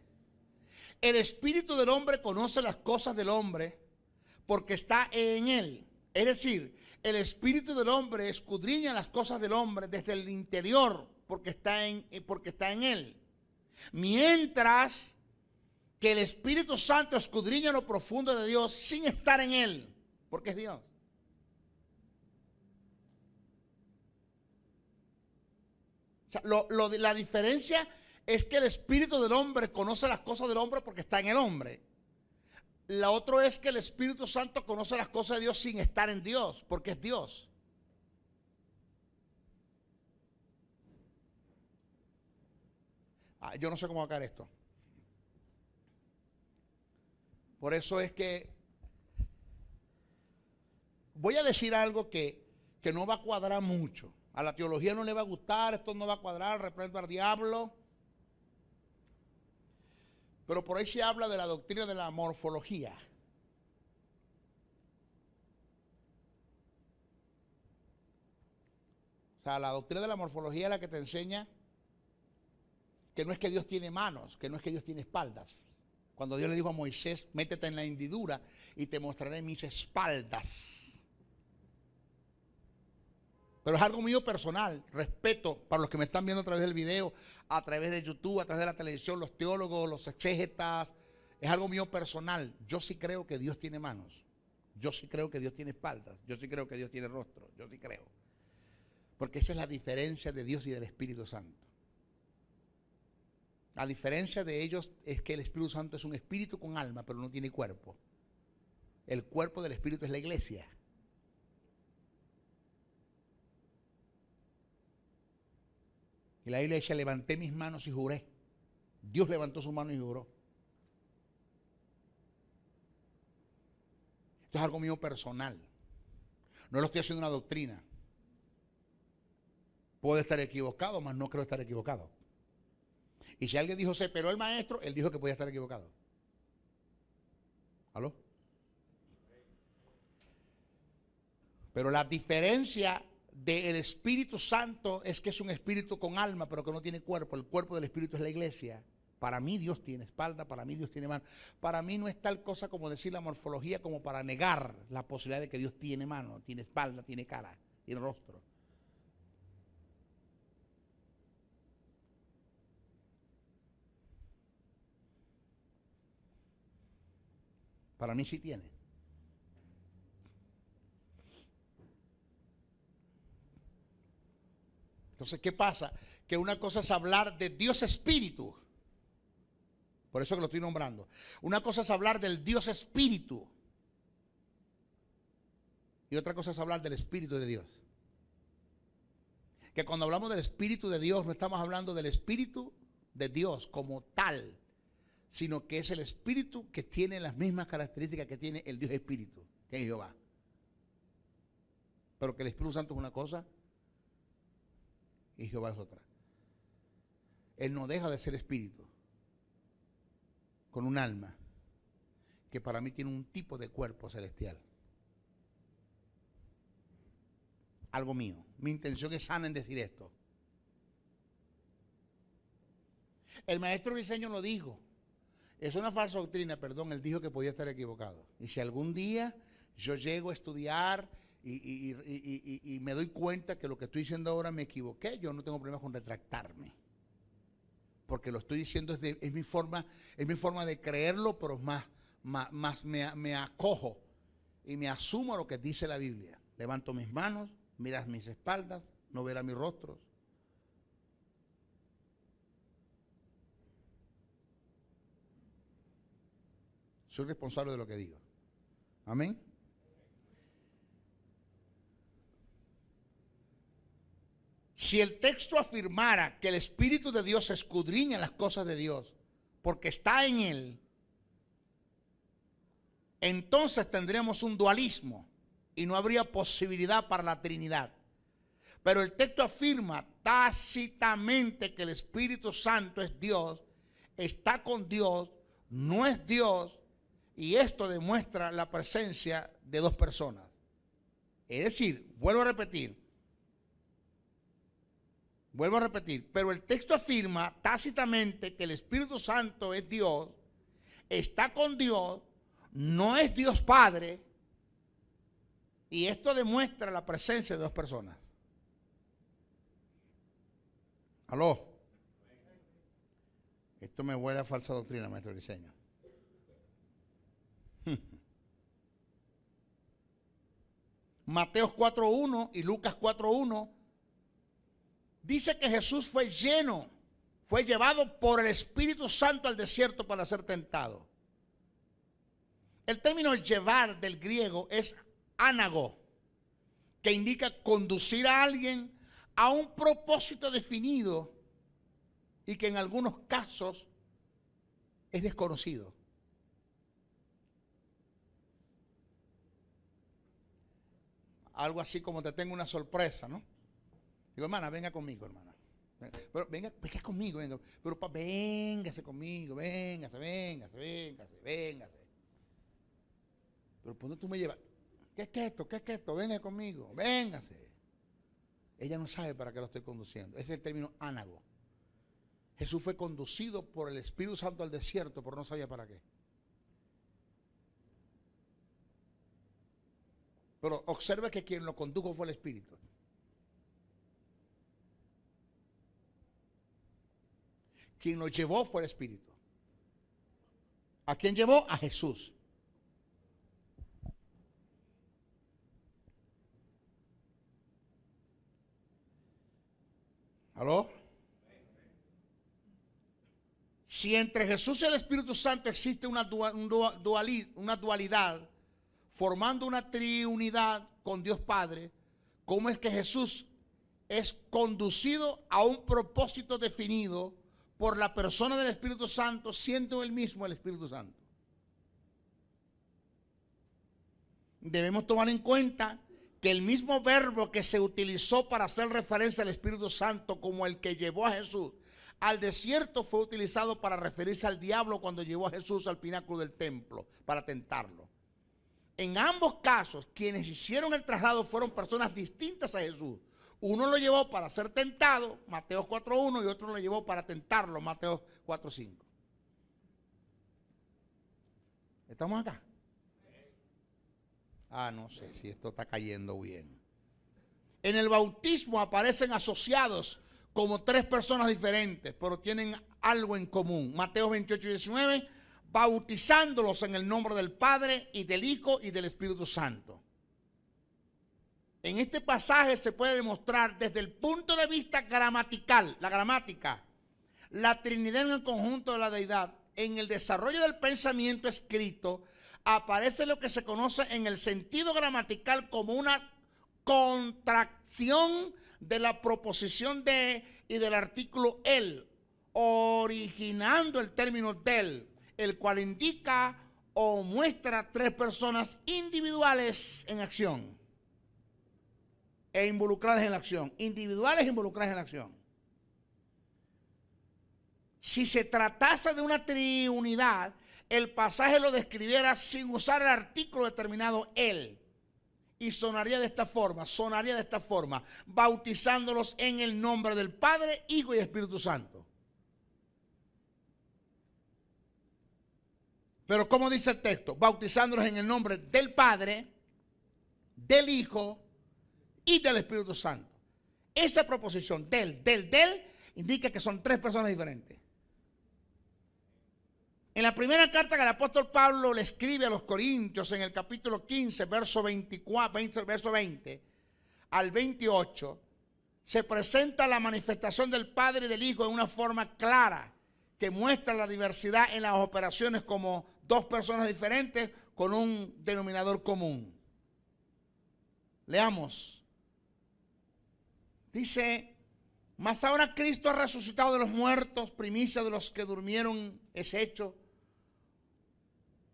Speaker 3: el espíritu del hombre conoce las cosas del hombre porque está en él. Es decir, el espíritu del hombre escudriña las cosas del hombre desde el interior porque está en él. Mientras que el Espíritu Santo escudriña lo profundo de Dios sin estar en él, porque es Dios. O sea, la diferencia es que el espíritu del hombre conoce las cosas del hombre porque está en el hombre. La otra es que el Espíritu Santo conoce las cosas de Dios sin estar en Dios, porque es Dios. Yo no sé cómo va a caer esto. Por eso es que voy a decir algo que no va a cuadrar mucho. A la teología no le va a gustar, esto no va a cuadrar, reprendo al diablo. Pero por ahí se habla de la doctrina de la morfología. O sea, la doctrina de la morfología es la que te enseña que no es que Dios tiene manos, que no es que Dios tiene espaldas. Cuando Dios le dijo a Moisés, métete en la hendidura y te mostraré mis espaldas. Pero es algo mío personal, respeto para los que me están viendo a través del video, a través de YouTube, a través de la televisión, los teólogos, los exégetas. Es algo mío personal. Yo sí creo que Dios tiene manos. Yo sí creo que Dios tiene espaldas. Yo sí creo que Dios tiene rostro. Yo sí creo. Porque esa es la diferencia de Dios y del Espíritu Santo. La diferencia de ellos es que el Espíritu Santo es un espíritu con alma, pero no tiene cuerpo. El cuerpo del Espíritu es la iglesia. Y la Biblia dice, levanté mis manos y juré. Dios levantó sus manos y juró. Esto es algo mío personal. No lo estoy haciendo una doctrina. Puedo estar equivocado, mas no creo estar equivocado. Y si alguien dijo, se peló el maestro, él dijo que podía estar equivocado. ¿Aló? Pero la diferencia del Espíritu Santo es que es un espíritu con alma, pero que no tiene cuerpo. El cuerpo del Espíritu es la iglesia. Para mí Dios tiene espalda, para mí Dios tiene mano. Para mí no es tal cosa como decir la morfología como para negar la posibilidad de que Dios tiene mano, tiene espalda, tiene cara, tiene rostro. Para mí sí tiene. Entonces, ¿qué pasa? Que una cosa es hablar de Dios Espíritu. Por eso que lo estoy nombrando. Una cosa es hablar del Dios Espíritu. Y otra cosa es hablar del Espíritu de Dios. Que cuando hablamos del Espíritu de Dios, no estamos hablando del Espíritu de Dios como tal, sino que es el Espíritu que tiene las mismas características que tiene el Dios Espíritu, que es Jehová. Pero que el Espíritu Santo es una cosa y Jehová es otra. Él no deja de ser Espíritu. con un alma que para mí tiene un tipo de cuerpo celestial. Algo mío. Mi intención es sana en decir esto. El maestro Briceño lo dijo. Es una falsa doctrina, perdón, él dijo que podía estar equivocado. Y si algún día yo llego a estudiar y me doy cuenta que lo que estoy diciendo ahora me equivoqué, yo no tengo problema con retractarme. Porque lo estoy diciendo, es mi forma de creerlo, pero más me acojo y me asumo a lo que dice la Biblia. Levanto mis manos, miras mis espaldas, no verás mis rostros. Soy responsable de lo que digo. Amén. Si el texto afirmara que el Espíritu de Dios escudriña las cosas de Dios porque está en Él, entonces tendríamos un dualismo y no habría posibilidad para la Trinidad. Pero el texto afirma tácitamente que el Espíritu Santo es Dios, está con Dios, no es Dios, y esto demuestra la presencia de dos personas. Es decir, vuelvo a repetir, pero el texto afirma tácitamente que el Espíritu Santo es Dios, está con Dios, no es Dios Padre, y esto demuestra la presencia de dos personas. ¿Aló? Esto me huele a falsa doctrina, maestro Briceño. Mateo 4.1 y Lucas 4.1 dice que Jesús fue llevado por el Espíritu Santo al desierto para ser tentado. El término llevar del griego es ánago, que indica conducir a alguien a un propósito definido y que en algunos casos es desconocido. Algo así como te tengo una sorpresa, ¿no? Digo, hermana, venga conmigo, hermana. Pero venga conmigo, venga. Pero véngase conmigo, véngase. Pero ¿por dónde tú me llevas? ¿Qué es esto? Venga conmigo, véngase. Ella no sabe para qué lo estoy conduciendo. Ese es el término ánago. Jesús fue conducido por el Espíritu Santo al desierto, pero no sabía para qué. Pero observa que quien lo condujo fue el Espíritu. Quien lo llevó fue el Espíritu. ¿A quién llevó? A Jesús. ¿Aló? Si entre Jesús y el Espíritu Santo existe una dualidad, formando una triunidad con Dios Padre, ¿cómo es que Jesús es conducido a un propósito definido por la persona del Espíritu Santo, siendo él mismo el Espíritu Santo? Debemos tomar en cuenta que el mismo verbo que se utilizó para hacer referencia al Espíritu Santo como el que llevó a Jesús al desierto fue utilizado para referirse al diablo cuando llevó a Jesús al pináculo del templo para tentarlo. En ambos casos, quienes hicieron el traslado fueron personas distintas a Jesús. Uno lo llevó para ser tentado, Mateo 4.1, y otro lo llevó para tentarlo, Mateo 4.5. ¿Estamos acá? No sé si esto está cayendo bien. En el bautismo aparecen asociados como tres personas diferentes, pero tienen algo en común. Mateo 28.19, bautizándolos en el nombre del Padre y del Hijo y del Espíritu Santo. En este pasaje se puede demostrar desde el punto de vista gramatical, la gramática, la Trinidad en el conjunto de la deidad. En el desarrollo del pensamiento escrito aparece lo que se conoce en el sentido gramatical como una contracción de la proposición de y del artículo el, originando el término del, el cual indica o muestra tres personas individuales en acción e involucradas en la acción, individuales involucradas en la acción. si se tratase de una triunidad, el pasaje lo describiera sin usar el artículo determinado él. Y sonaría de esta forma, bautizándolos en el nombre del Padre, Hijo y Espíritu Santo. Pero ¿cómo dice el texto? Bautizándolos en el nombre del Padre, del Hijo y del Espíritu Santo. Esa proposición del, indica que son tres personas diferentes. En la primera carta que el apóstol Pablo le escribe a los Corintios, en el capítulo 15, verso 20 al 28, se presenta la manifestación del Padre y del Hijo en una forma clara, que muestra la diversidad en las operaciones como dos personas diferentes con un denominador común. Leamos. Dice: mas ahora Cristo ha resucitado de los muertos, primicia de los que durmieron es hecho.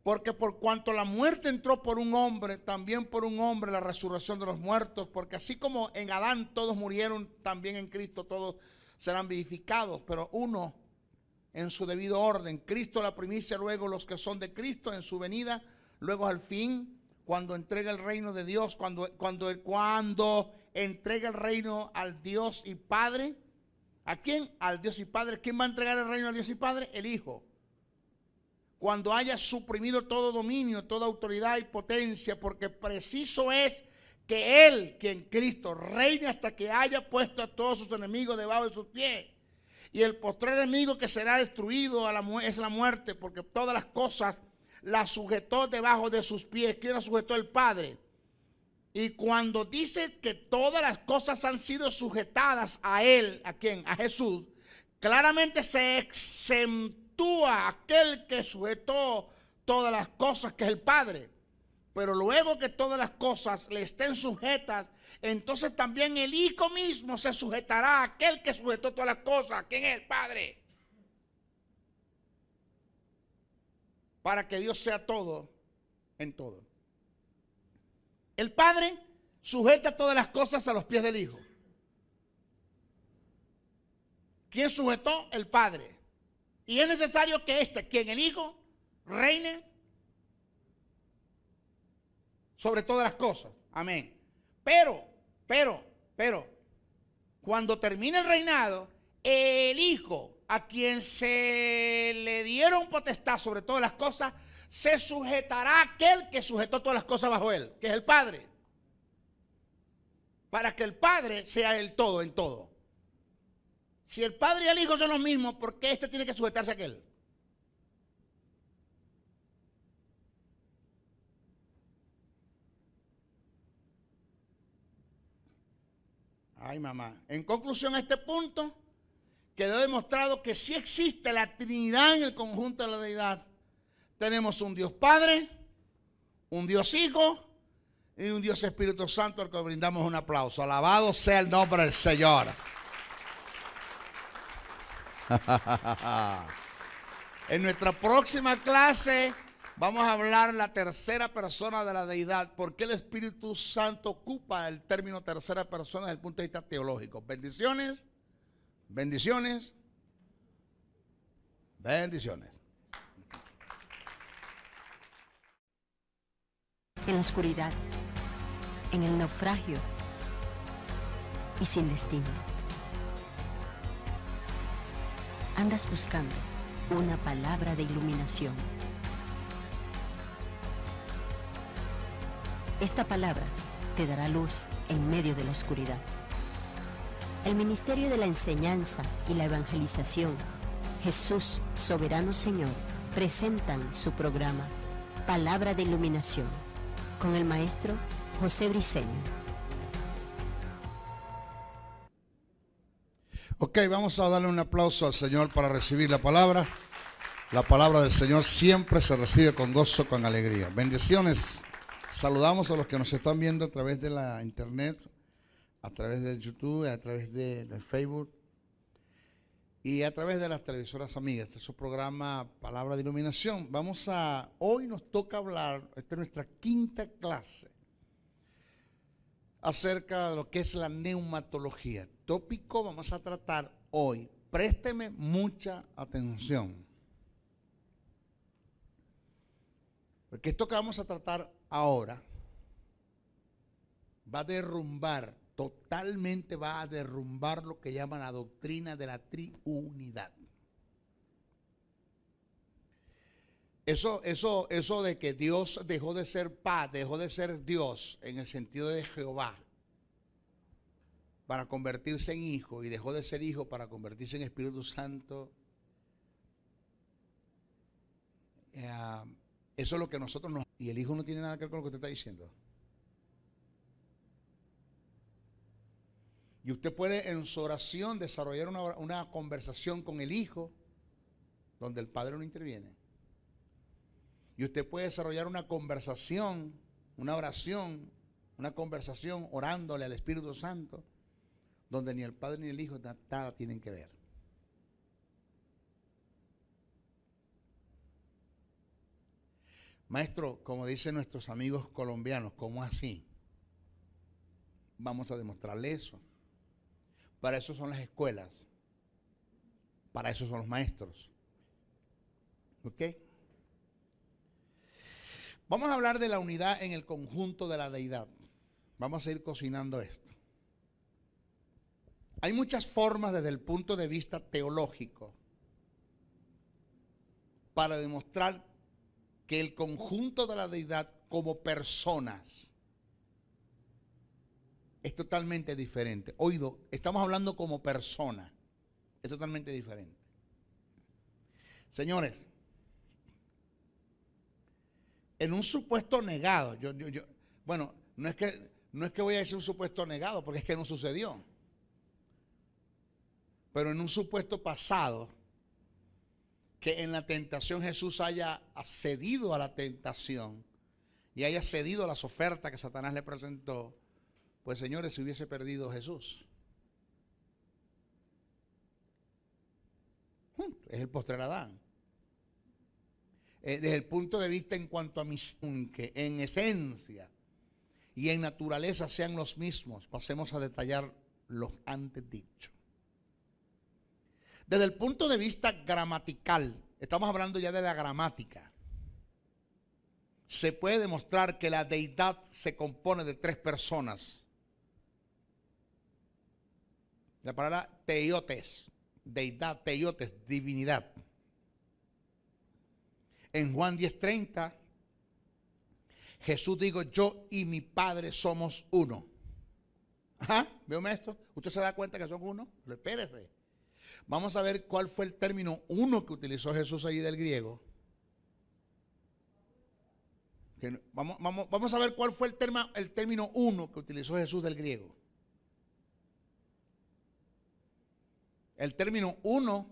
Speaker 3: Porque por cuanto la muerte entró por un hombre, también por un hombre la resurrección de los muertos. Porque así como en Adán todos murieron, también en Cristo todos serán vivificados. Pero uno en su debido orden. Cristo la primicia, luego los que son de Cristo en su venida. Luego al fin, cuando entrega el reino de Dios, cuando entrega el reino al Dios y Padre. ¿A quién? Al Dios y Padre. ¿Quién va a entregar el reino al Dios y Padre? El Hijo. Cuando haya suprimido todo dominio, toda autoridad y potencia, porque preciso es que Él, quien Cristo, reine hasta que haya puesto a todos sus enemigos debajo de sus pies. Y el postrer enemigo que será destruido es la muerte, porque todas las cosas las sujetó debajo de sus pies. ¿Quién las sujetó? El Padre. Y cuando dice que todas las cosas han sido sujetadas a Él, ¿a quién? A Jesús, claramente se exentúa aquel que sujetó todas las cosas, que es el Padre. Pero luego que todas las cosas le estén sujetas, entonces también el Hijo mismo se sujetará a aquel que sujetó todas las cosas, ¿quién es? El Padre. Para que Dios sea todo en todo. El Padre sujeta todas las cosas a los pies del Hijo. ¿Quién sujetó? El Padre. Y es necesario que quien el Hijo, reine sobre todas las cosas. Amén. Pero, cuando termine el reinado, el Hijo, a quien se le dieron potestad sobre todas las cosas, se sujetará a aquel que sujetó todas las cosas bajo él, que es el Padre. Para que el Padre sea el todo en todo. Si el Padre y el Hijo son los mismos, ¿por qué este tiene que sujetarse a aquel? Ay, mamá. En conclusión, a este punto quedó demostrado que sí existe la Trinidad en el conjunto de la deidad. Tenemos un Dios Padre, un Dios Hijo y un Dios Espíritu Santo, al que brindamos un aplauso. Alabado sea el nombre del Señor. En nuestra próxima clase vamos a hablar la tercera persona de la deidad. ¿Por qué el Espíritu Santo ocupa el término tercera persona desde el punto de vista teológico? Bendiciones, bendiciones, bendiciones.
Speaker 1: En la oscuridad, en el naufragio y sin destino. Andas buscando una palabra de iluminación. Esta palabra te dará luz en medio de la oscuridad. El Ministerio de la Enseñanza y la Evangelización, Jesús, Soberano Señor, presentan su programa Palabra de Iluminación, con el maestro José Briceño.
Speaker 2: Ok, vamos a darle un aplauso al Señor para recibir la palabra. La palabra del Señor siempre se recibe con gozo, con alegría. Bendiciones. Saludamos a los que nos están viendo a través de la internet, a través de YouTube, a través de Facebook y a través de las televisoras amigas. Este es su programa Palabra de Iluminación. Hoy nos toca hablar, esta es nuestra quinta clase, acerca de lo que es la neumatología. Tópico, vamos a tratar hoy
Speaker 3: Présteme mucha atención. Porque esto que vamos a tratar ahora va a derrumbar, totalmente va a derrumbar lo que llaman la doctrina de la triunidad. Eso de que Dios dejó de ser Padre, dejó de ser Dios en el sentido de Jehová para convertirse en hijo y dejó de ser hijo para convertirse en Espíritu Santo. Eso es lo que nosotros nos... Y el hijo no tiene nada que ver con lo que usted está diciendo. Y usted puede en su oración desarrollar una conversación con el hijo donde el padre no interviene. Y usted puede desarrollar una conversación, una oración, una conversación orándole al Espíritu Santo, donde ni el Padre ni el Hijo nada tienen que ver. Maestro, como dicen nuestros amigos colombianos, ¿cómo así? Vamos a demostrarle eso. Para eso son las escuelas. Para eso son los maestros. ¿Ok? Vamos a hablar de la unidad en el conjunto de la deidad. Vamos a ir cocinando esto. Hay muchas formas desde el punto de vista teológico para demostrar que el conjunto de la deidad como personas es totalmente diferente. Oído, estamos hablando como persona, es totalmente diferente. Señores, en un supuesto negado, bueno, no es que voy a decir un supuesto negado, porque es que no sucedió. Pero en un supuesto pasado, que en la tentación Jesús haya cedido a la tentación y haya cedido a las ofertas que Satanás le presentó, pues señores, se hubiese perdido Jesús. Es el postrer Adán. Desde el punto de vista en cuanto a misión, que en esencia y en naturaleza sean los mismos, pasemos a detallar los antes dichos. Desde el punto de vista gramatical, estamos hablando ya de la gramática, se puede demostrar que la deidad se compone de tres personas. La palabra teiotes, deidad, teiotes, divinidad. En Juan 10:30, Jesús dijo, yo y mi Padre somos uno. Ajá, ¿veo, maestro? ¿Usted se da cuenta que son uno? Pero espérese. Vamos a ver cuál fue el término uno que utilizó Jesús allí del griego. Vamos a ver cuál fue el término uno que utilizó Jesús del griego. El término uno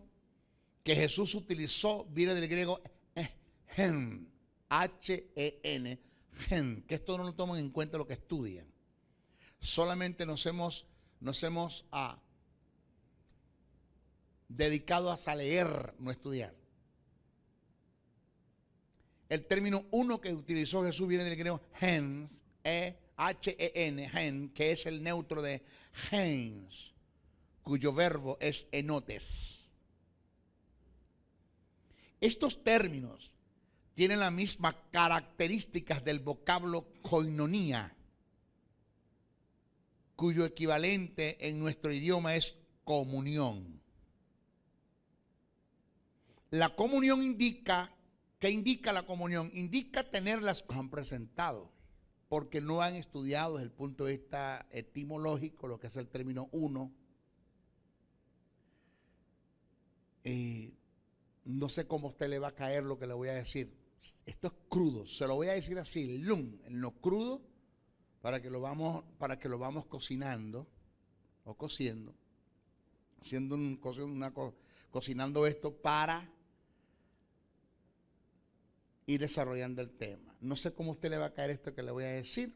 Speaker 3: que Jesús utilizó viene del griego gen, H-E-N, gen, que esto no lo toman en cuenta lo que estudian. Solamente nos hemos dedicados a leer, no estudiar. El término uno que utilizó Jesús viene del griego gens, H-E-N, gen, que es el neutro de gens, cuyo verbo es enotes. Estos términos tienen las mismas características del vocablo koinonía, cuyo equivalente en nuestro idioma es comunión. La comunión indica, ¿qué indica la comunión? Indica tenerlas, han presentado, porque no han estudiado desde el punto de vista etimológico lo que es el término uno. No sé cómo a usted le va a caer lo que le voy a decir. Esto es crudo, se lo voy a decir así, en lo crudo, para que lo vamos cocinando o cociendo, cocinando esto para ir desarrollando el tema. No sé cómo a usted le va a caer esto que le voy a decir,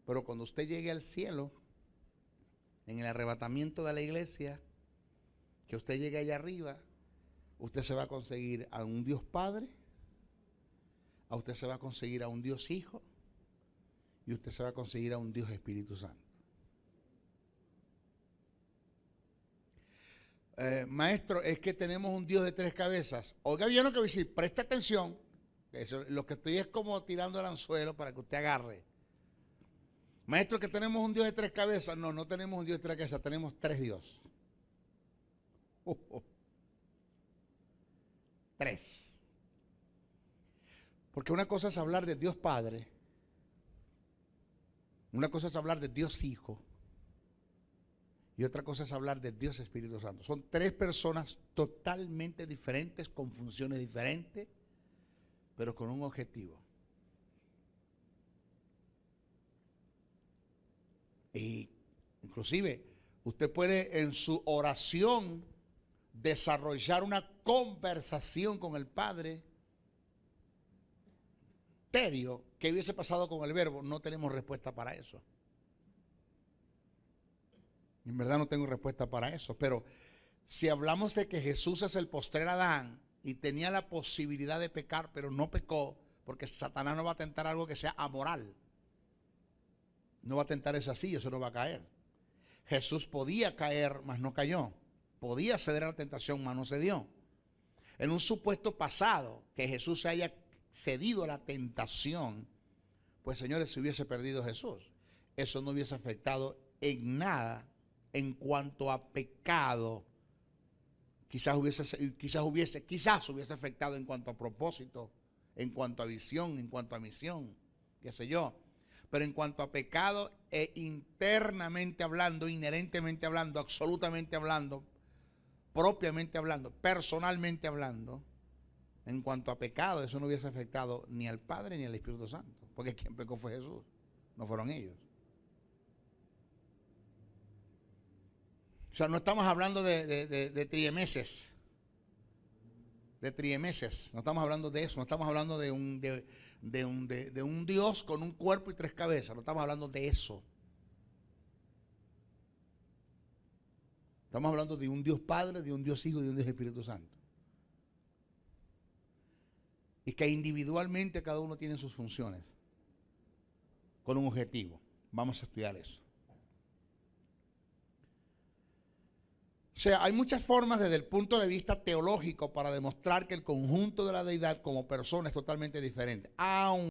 Speaker 3: pero cuando usted llegue al cielo, en el arrebatamiento de la iglesia, que usted llegue allá arriba, usted se va a conseguir a un Dios Padre, a usted se va a conseguir a un Dios Hijo, y usted se va a conseguir a un Dios Espíritu Santo. maestro, es que tenemos un Dios de tres cabezas. Oiga bien lo que voy a decir, preste atención. Eso, lo que estoy es como tirando el anzuelo para que usted agarre. Maestro, que tenemos un Dios de tres cabezas. No, no tenemos un Dios de tres cabezas, tenemos tres dioses. Tres. Porque una cosa es hablar de Dios Padre, una cosa es hablar de Dios Hijo, y otra cosa es hablar de Dios Espíritu Santo. Son tres personas totalmente diferentes, con funciones diferentes, pero con un objetivo. Y inclusive usted puede en su oración desarrollar una conversación con el Padre. Terio, ¿qué hubiese pasado con el verbo? No tenemos respuesta para eso. En verdad no tengo respuesta para eso, pero si hablamos de que Jesús es el postrer Adán y tenía la posibilidad de pecar, pero no pecó, porque Satanás no va a tentar algo que sea amoral. No va a tentar eso así, eso no va a caer. Jesús podía caer, mas no cayó. Podía ceder a la tentación, mas no cedió. En un supuesto pasado, que Jesús se haya cedido a la tentación, pues señores, se hubiese perdido Jesús. Eso no hubiese afectado en nada en cuanto a pecado. Quizás hubiese afectado en cuanto a propósito, en cuanto a visión, en cuanto a misión, qué sé yo. Pero en cuanto a pecado, internamente hablando, inherentemente hablando, absolutamente hablando, propiamente hablando, personalmente hablando, en cuanto a pecado, eso no hubiese afectado ni al Padre ni al Espíritu Santo, porque quien pecó fue Jesús, no fueron ellos. O sea, no estamos hablando de triemeses, no estamos hablando de eso, no estamos hablando de un Dios con un cuerpo y tres cabezas, no estamos hablando de eso. Estamos hablando de un Dios Padre, de un Dios Hijo y de un Dios Espíritu Santo. Y que individualmente cada uno tiene sus funciones, con un objetivo. Vamos a estudiar eso. O sea, hay muchas formas desde el punto de vista teológico para demostrar que el conjunto de la deidad como persona es totalmente diferente. Aunque